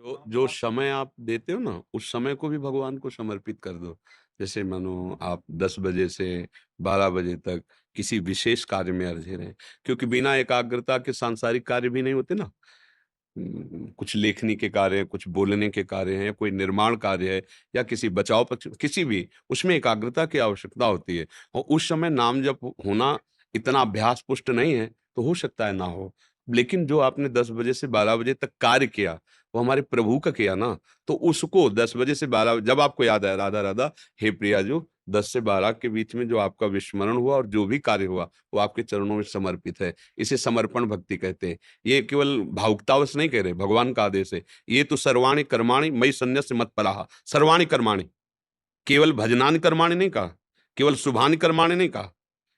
तो जो समय आप देते हो ना, उस समय को भी भगवान को समर्पित कर दो। जैसे मानो आप 10 बजे से 12 बजे तक किसी विशेष कार्य में अड़झे रहें, क्योंकि बिना एकाग्रता के सांसारिक कार्य भी नहीं होते ना। कुछ लेखनी के कार्य हैं, कुछ बोलने के कार्य हैं, या कोई निर्माण कार्य है, या किसी बचाव पक्ष किसी भी, उसमें एकाग्रता की आवश्यकता होती है। और उस समय नाम जप होना इतना अभ्यास पुष्ट नहीं है, तो हो सकता है ना हो। लेकिन जो आपने 10 बजे से 12 बजे तक कार्य किया, वो हमारे प्रभु का किया ना, तो उसको 10 बजे से 12 जब आपको याद आया, राधा राधा, हे प्रिया जो 10 से 12 के बीच में जो आपका विस्मरण हुआ और जो भी कार्य हुआ, वो आपके चरणों में समर्पित है। इसे समर्पण भक्ति कहते हैं। ये केवल भावुकतावश नहीं कह रहे, भगवान का आदेश है। ये तो सर्वाणि कर्माणि मयि सन्न्यस्य मत्परः। सर्वाणि कर्माणि, केवल भजनानि कर्माणि नहीं कहा, केवल शुभानि कर्माणि नहीं कहा।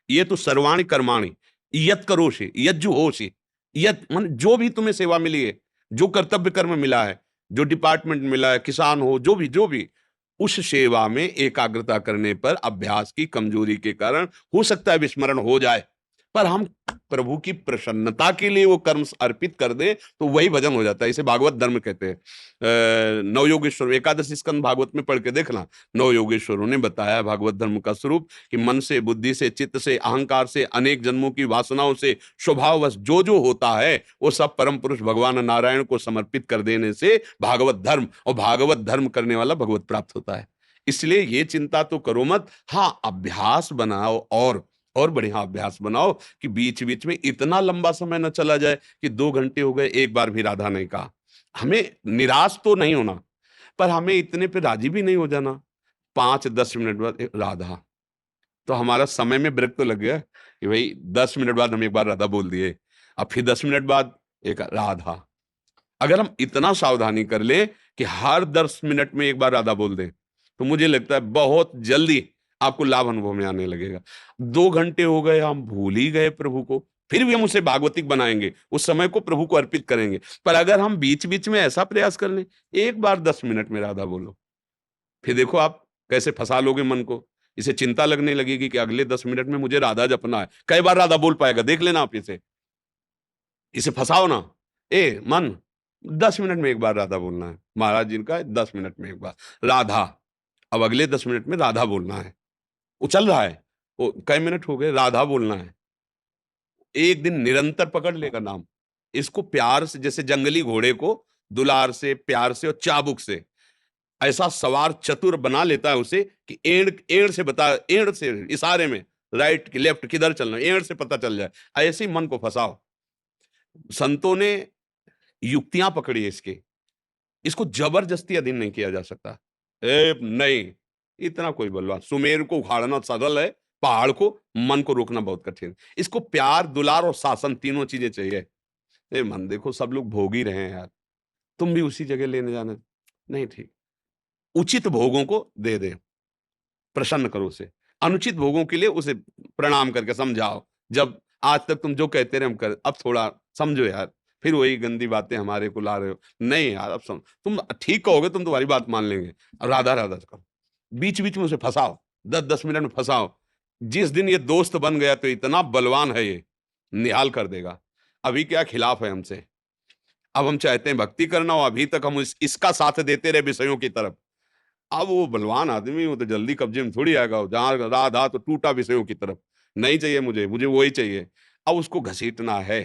ये तो सर्वाणि कर्माणि, यत् करोषि, यज्जु होषि, यत् मन जो भी तुम्हें सेवा मिली है, जो कर्तव्य कर्म मिला है, जो डिपार्टमेंट मिला है, किसान हो, जो भी, उस सेवा में एकाग्रता करने पर अभ्यास की कमजोरी के कारण हो सकता है विस्मरण हो जाए। पर हम प्रभु की प्रसन्नता के लिए वो कर्म अर्पित कर दें, तो वही भजन हो जाता है। इसे भागवत धर्म कहते हैं। नवयोगेश्वर एकादशी स्कंद भागवत में पढ़ के देखना। नौ योगेश्वरों ने बताया भागवत धर्म का स्वरूप कि मन से, बुद्धि से, चित्त से, अहंकार से, अनेक जन्मों की वासनाओं से, स्वभाववश जो होता है, वो सब परम पुरुष भगवान नारायण को समर्पित कर देने से भागवत धर्म, और भागवत धर्म करने वाला भगवत प्राप्त होता है। इसलिए ये चिंता तो करो मत। हाँ, अभ्यास बनाओ, और बढ़िया अभ्यास बनाओ कि बीच बीच में इतना लंबा समय न चला जाए कि 2 घंटे हो गए, एक बार भी राधा नहीं कहा। हमें निराश तो नहीं होना, पर हमें इतने पे राजी भी नहीं हो जाना। 5-10 मिनट बाद राधा, तो हमारा समय में ब्रेक तो लग गया कि भाई 10 मिनट बाद हम एक बार राधा बोल दिए, अब फिर 10 मिनट बाद एक राधा। अगर हम इतना सावधानी कर ले कि हर 10 मिनट में एक बार राधा बोल दें, तो मुझे लगता है बहुत जल्दी आपको लाभ अनुभव में आने लगेगा। 2 घंटे हो गए, हम भूल ही गए प्रभु को, फिर भी हम उसे भागवतिक बनाएंगे, उस समय को प्रभु को अर्पित करेंगे। पर अगर हम बीच बीच में ऐसा प्रयास कर लें, एक बार 10 मिनट में राधा बोलो, फिर देखो आप कैसे फंसा लोगे मन को। इसे चिंता लगने लगेगी कि अगले 10 मिनट में मुझे राधा जपना है, कई बार राधा बोल पाएगा, देख लेना आप इसे। इसे फंसाओ ना। ए मन, 10 मिनट में एक बार राधा बोलना है, महाराज जी का 10 मिनट में एक बार राधा। अब अगले 10 मिनट में राधा बोलना है, वो चल रहा है, वो कई मिनट हो गए, राधा बोलना है। एक दिन निरंतर पकड़ लेगा नाम। इसको प्यार से, जैसे जंगली घोड़े को दुलार से, प्यार से और चाबुक से ऐसा सवार चतुर बना लेता है उसे कि एड़ एड़ से बता, एड़ से इशारे में, राइट की लेफ्ट किधर चलना है, एड़ से पता चल जाए। ऐसे ही मन को फंसाओ। संतों ने युक्तियां पकड़ी है इसकी। इसको जबरदस्ती अधीन नहीं किया जा सकता। नहीं, इतना कोई बलवान, सुमेर को उखाड़ना सरल है, पहाड़ को, मन को रोकना बहुत कठिन। इसको प्यार, दुलार और शासन तीनों चीजें चाहिए। मन देखो, सब लोग भोग ही रहे हैं यार, तुम भी उसी जगह लेने जाना नहीं ठीक। उचित भोगों को दे दे, प्रसन्न करो उसे। अनुचित भोगों के लिए उसे प्रणाम करके समझाओ। जब आज तक तुम जो कहते रहे हम कर, अब थोड़ा समझो यार। फिर वही गंदी बातें हमारे को ला रहे हो। नहीं यार, अब तुम ठीक कहोगे, तुम तुम्हारी बात मान लेंगे। अब राधा राधा करो, बीच बीच में उसे फंसाओ, 10-10 मिनट में फंसाओ। जिस दिन ये दोस्त बन गया तो इतना बलवान है ये, निहाल कर देगा। अभी क्या खिलाफ है हमसे। अब हम चाहते हैं भक्ति करना, और अभी तक हम इसका साथ देते रहे विषयों की तरफ। अब वो बलवान आदमी, वो तो जल्दी कब्जे में थोड़ी आएगा। जहां राधा तो टूटा विषयों की तरफ। नहीं चाहिए मुझे, मुझे वही चाहिए। अब उसको घसीटना है।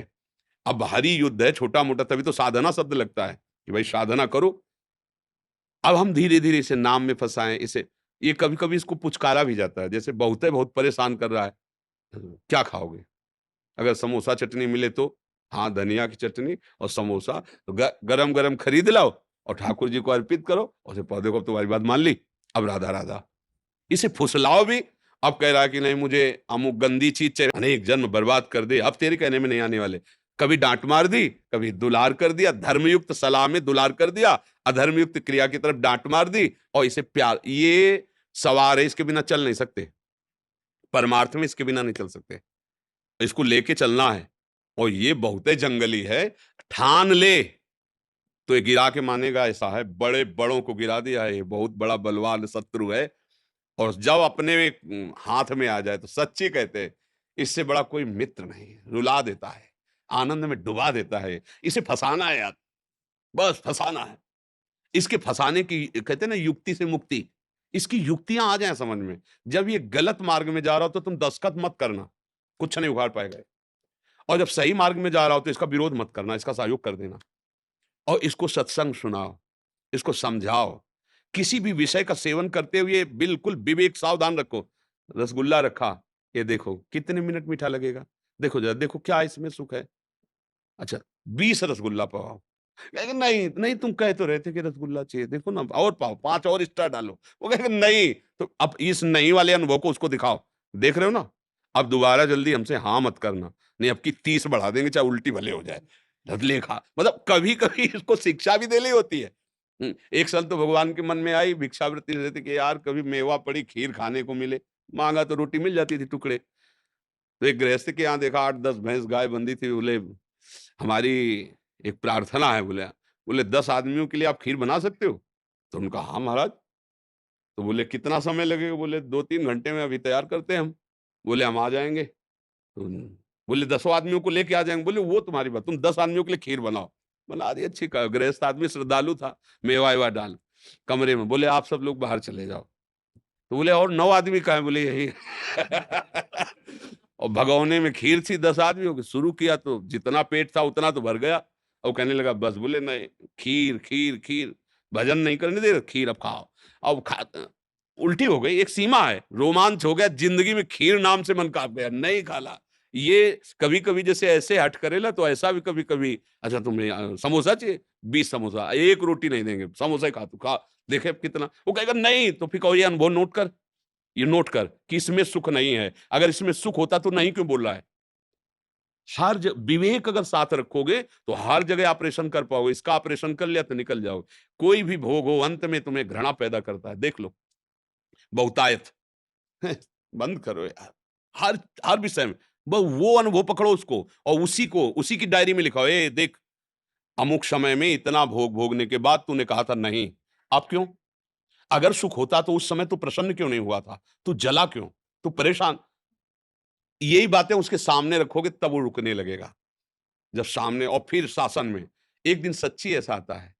अब भारी युद्ध है, छोटा मोटा, तभी तो साधना शब्द लगता है कि भाई साधना करो। अब हम धीरे धीरे इसे नाम में फंसाएं इसे। ये कभी कभी इसको पुचकारा भी जाता है, जैसे बहुत परेशान कर रहा है। क्या खाओगे? अगर समोसा चटनी मिले तो, हाँ, धनिया की चटनी और समोसा, तो गरम गरम खरीद लाओ और ठाकुर जी को अर्पित करो, और उसे पौधे को तुम्हारी बात मान ली। अब राधा राधा, इसे फुसलाओ भी। अब कह रहा है कि नहीं, मुझे अमुक गंदी चीज चाहिए, अनेक जन्म बर्बाद कर दे, अब तेरे कहने में नहीं आने वाले। कभी डांट मार दी, कभी दुलार कर दिया, धर्मयुक्त सलाह में दुलार कर दिया, अधर्मयुक्त क्रिया की तरफ डांट मार दी, और इसे प्यार, ये सवार है, इसके बिना चल नहीं सकते। परमार्थ में इसके बिना नहीं चल सकते, इसको लेके चलना है। और ये बहुत जंगली है, ठान ले तो ये गिरा के मानेगा। ऐसा है, बड़े बड़ों को गिरा दिया है, ये बहुत बड़ा बलवान शत्रु है। और जब अपने हाथ में आ जाए तो सच्ची कहते हैं, इससे बड़ा कोई मित्र नहीं। रुला देता है, आनंद में डुबा देता है। इसे फंसाना है यार, बस फंसाना है। इसके फँसाने की कहते हैं ना युक्ति से मुक्ति, इसकी युक्तियाँ आ जाएँ समझ में। जब ये गलत मार्ग में जा रहा हो तो तुम दस्तखत मत करना, कुछ नहीं उखाड़ पाएगा ये। और जब सही मार्ग में जा रहा हो तो इसका विरोध मत करना, इसका सहयोग कर देना। और इसको सत्संग सुनाओ, इसको समझाओ। किसी भी विषय का सेवन करते हुए बिल्कुल विवेक सावधान रखो। रसगुल्ला रखा, ये देखो कितने मिनट मीठा लगेगा? देखो ज़रा, देखो क्या इसमें सुख है? अच्छा, 20 रसगुल्ला पाओ। कहेगा नहीं, नहीं तुम कह तो रहे थे कि रसगुल्ला चाहिए, देखो ना और पाओ, 5 और एक्स्ट्रा डालो। वो कहेगा नहीं, तो अब इस नहीं वाले अनुभव को उसको दिखाओ। देख रहे हो ना? अब दोबारा जल्दी हमसे हाँ मत करना, नहीं अब की 30 बढ़ा देंगे चाहे उल्टी भले हो जाए। धत खा मतलब कभी-कभी इसको शिक्षा भी देनी होती है। एक साल तो भगवान के मन में आई भिक्षावृत्ति देते कि यार कभी मेवा पड़ी खीर खाने को मिले, माँगा तो रोटी मिल जाती थी टुकड़े। तो एक गृहस्थ के यहाँ देखा 8-10 भैंस गाय बंधी थी, बोले हमारी एक प्रार्थना है बोले। बोले 10 आदमियों के लिए आप खीर बना सकते हो? तो उन्होंने कहा हाँ महाराज। तो बोले कितना समय लगेगा? बोले 2-3 घंटे में अभी तैयार करते हैं हम। बोले हम आ जाएँगे। तो बोले 10 आदमियों को लेके आ जाएँगे। बोले वो तुम्हारी बात, तुम 10 आदमियों के लिए खीर बनाओ। बना दी अच्छी क गृहस्थ आदमी श्रद्धालु था, मेवा-वेवा डाल कमरे में। बोले आप सब लोग बाहर चले जाओ। तो बोले और 9 आदमी कहाँ हैं? बोले यही और भगोने में खीर थी 10 आदमियों की, शुरू किया तो जितना पेट था उतना तो भर गया। और कहने लगा बस, बोले नहीं खीर, खीर, खीर, भजन नहीं करने दे रहे, खीर अब खाओ। अब खा उल्टी हो गई, एक सीमा है, रोमांच हो गया, ज़िंदगी में खीर नाम से मन काँप गया, नहीं खाला। ये कभी-कभी जैसे ऐसे हठ करेला तो ऐसा भी कभी-कभी अच्छा तुम्हें समोसा चाहिए? 20 समोसा, 1 रोटी नहीं देंगे, समोसा ही खा तू, खा, देखे अब कितना वो कहेगा नहीं, तो फिर कहो ये अनुभव नोट कर। ये नोट कर कि इसमें सुख नहीं है। अगर इसमें सुख होता तो नहीं क्यों बोल रहा है? हर ज विवेक अगर साथ रखोगे तो हर जगह ऑपरेशन कर पाओगे। इसका ऑपरेशन कर लिया तो निकल जाओगे। कोई भी भोग हो अंत में तुम्हें घृणा पैदा करता है। देख लो, बहुतायत बंद करो यार। हर हर विषय में वो अनुभव पकड़ो उसको और उसी की डायरी में लिखाओ, ए देख अमुक समय में इतना भोग भोगने के बाद तूने कहा था नहीं। अब क्यों? अगर सुख होता तो उस समय तू प्रसन्न क्यों नहीं हुआ था? तू जला क्यों? तू परेशान यही बातें उसके सामने रखोगे तब वो रुकने लगेगा। जब सामने और फिर शासन में, एक दिन सच्ची ऐसा आता है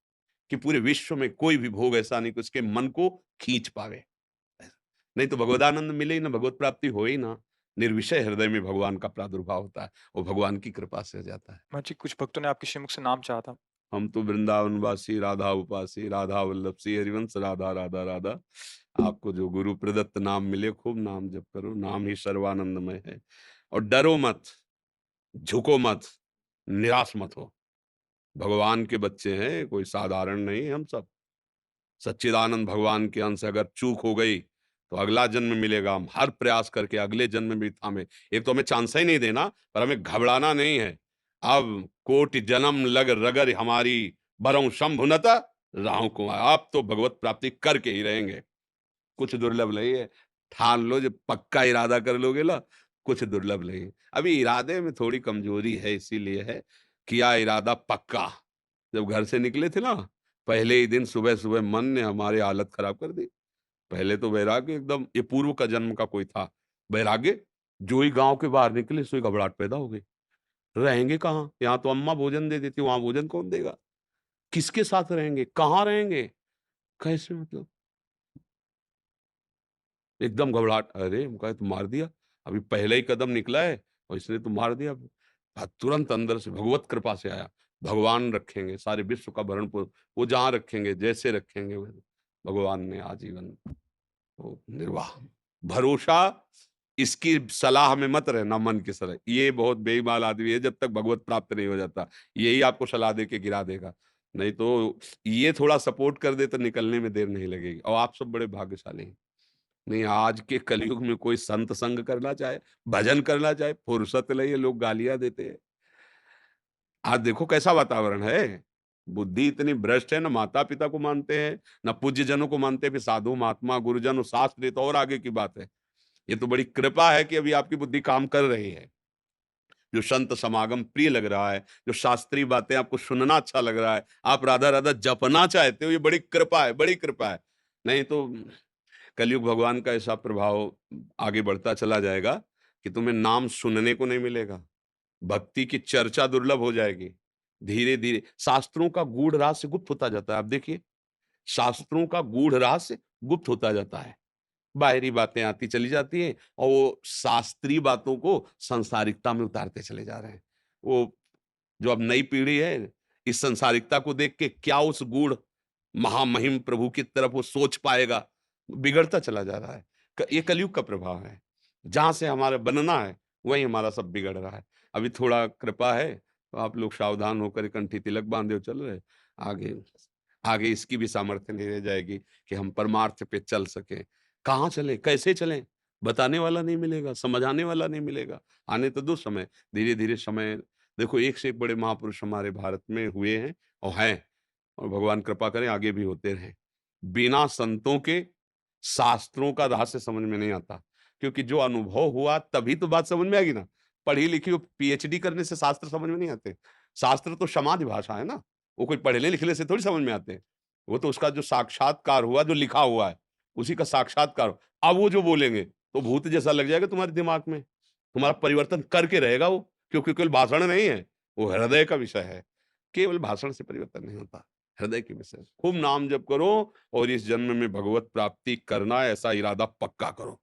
कि पूरे विश्व में कोई भी भोग ऐसा नहीं कि उसके मन को खींच पावे। नहीं तो भगवदानंद मिले ही ना, भगवत प्राप्ति हो ही ना। निर्विषय हृदय में भगवान का प्रादुर्भाव होता है, वो भगवान की कृपा से हो जाता है। हाँ जी, कुछ भक्तों ने आपके श्रीमुख से नाम चाहा था। हम तो वृंदावनवासी, राधा उपासी, राधा वल्लभ सिंह हरिवंश, राधा, राधा, राधा। आपको जो गुरु प्रदत्त नाम मिले, खूब नाम जप करो, नाम ही सर्वानंदमय है। और डरो मत, झुको मत, निराश मत हो। भगवान के बच्चे हैं, कोई साधारण नहीं हम सब। सच्चिदानंद भगवान के अंश, अगर चूक हो गई, तो अगला जन्म मिलेगा। हम हर प्रयास करके अगले जन्म में भी थामे। एक तो हमें चांस ही नहीं देना, पर हमें घबराना नहीं है। अब कोटि जन्म लग रगर हमारी, बरऊँ शंभुनत राहु कुमार। आप तो भगवत प्राप्ति करके ही रहेंगे। कुछ दुर्लभ नहीं है। ठान लो, जब पक्का इरादा कर लोगे ना, कुछ दुर्लभ नहीं है। अभी इरादे में थोड़ी कमजोरी है, इसीलिए है, किया इरादा पक्का। जब घर से निकले थे ना, पहले ही दिन सुबह-सुबह मन ने हमारी हालत खराब कर दी। पहले तो वैराग्य एकदम, ये पूर्व का जन्म का कोई था। वैराग्य, जो ही गाँव के बाहर निकले सो ही घबराहट पैदा हो गई। रहेंगे कहाँ? यहाँ तो अम्मा भोजन दे देती, वहाँ भोजन कौन देगा? किसके साथ रहेंगे? कहाँ रहेंगे? कैसे मतलब? एकदम घबराहट, अरे! हम कहा, "तो मार दिया? अभी पहला ही कदम निकला है और इसने तो मार दिया।" तुरंत अंदर से भगवत कृपा से आया, भगवान रखेंगे, सारे विश्व का भरण पो वो जहाँ रखेंगे, जैसे रखेंगे वैसे भगवान ने आजीवन वो निर्वाह। भरोसा इसकी सलाह में मत रहना, मन की सलाह। ये बहुत बेईमान आदमी है, जब तक भगवत प्राप्त नहीं हो जाता। यही आपको सलाह दे के गिरा देगा। नहीं तो ये थोड़ा सपोर्ट कर दे तो निकलने में देर नहीं लगेगी और आप सब बड़े भाग्यशाली हैं। नहीं, आज के कलयुग में कोई संत संग करना चाहे, भजन करना चाहे, फुर्सत नहीं है, लोग गालियाँ देते हैं। आज देखो कैसा वातावरण है। बुद्धि इतनी भ्रष्ट है, ना माता-पिता को मानते हैं, ना पूज्यजनों को मानते हैं, फिर साधु, महात्मा, गुरुजन और शास्त्र, ये तो और आगे की बात है। ये तो बड़ी कृपा है कि अभी आपकी बुद्धि काम कर रही है। जो संत समागम प्रिय लग रहा है, जो शास्त्रीय बातें आपको सुनना अच्छा लग रहा है, आप राधा-राधा जपना चाहते हो, ये बड़ी कृपा है, बड़ी कृपा है। नहीं तो कलयुग भगवान का ऐसा प्रभाव आगे बढ़ता चला जाएगा कि तुम्हें नाम सुनने को नहीं मिलेगा। भक्ति की चर्चा दुर्लभ हो जाएगी। धीरे-धीरे शास्त्रों का गूढ़ रहस्य गुप्त होता जाता है। आप देखिए, शास्त्रों का गूढ़ रहस्य गुप्त होता जाता है। बाहरी बातें आती चली जाती हैं और वो शास्त्रीय बातों को सांसारिकता में उतारते चले जा रहे हैं। वो जो अब नई पीढ़ी है, इस सांसारिकता को देख के क्या उस गूढ़ महामहिम प्रभु की तरफ वो सोच पाएगा? बिगड़ता चला जा रहा है। ये कलयुग का प्रभाव है। जहाँ से हमारा बनना है, वहीं हमारा सब बिगड़ रहा है। अभी थोड़ा कृपा है, तो आप लोग सावधान होकर कंठी तिलक बांधे हुए चल रहे। आगे आगे इसकी भी सामर्थ्य नहीं रह जाएगी कि हम परमार्थ पे चल सकें। कहाँ चलें? कैसे चलें? बताने वाला नहीं मिलेगा, समझाने वाला नहीं मिलेगा। आने तो दो समय, धीरे-धीरे समय देखो एक से एक बड़े महापुरुष हमारे भारत में हुए हैं और हैं और भगवान कृपा करें आगे भी होते रहें। बिना संतों के शास्त्रों का रहस्य समझ में नहीं आता, क्योंकि जो अनुभव हुआ तभी तो बात समझ में आएगी ना। पढ़ी-लिखी और पीएचडी करने से शास्त्र समझ में नहीं आते। शास्त्र तो समाधि भाषा है ना, वो कोई पढ़ने-लिखने से थोड़ी समझ में आते हैं। वो तो उसका जो साक्षात्कार हुआ, जो लिखा हुआ है, उसी का साक्षात्कार। अब वो जो बोलेंगे, तो भूत जैसा लग जाएगा तुम्हारे दिमाग में। तुम्हारा परिवर्तन करके रहेगा वो, क्योंकि केवल भाषण नहीं है, वो हृदय का विषय है। केवल भाषण से परिवर्तन नहीं होता, हृदय के विषय। खूब नाम जप करो और इस जन्म में भगवत प्राप्ति करना ऐसा इरादा पक्का करो।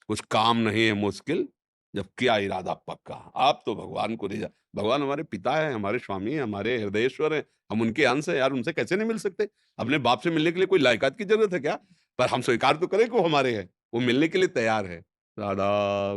कुछ काम नहीं है मुश्किल, जब किया इरादा पक्का। आप तो भगवान को रिझा भगवान हमारे पिता हैं, हमारे स्वामी हैं, हमारे हृदयेश्वर हैं, हम उनके अंश हैं यार, उनसे कैसे नहीं मिल सकते? अपने बाप से मिलने के लिए कोई लायकात की ज़रूरत है क्या? पर हम स्वीकार तो करें कि वो हमारे हैं, वो मिलने के लिए तैयार है। राधा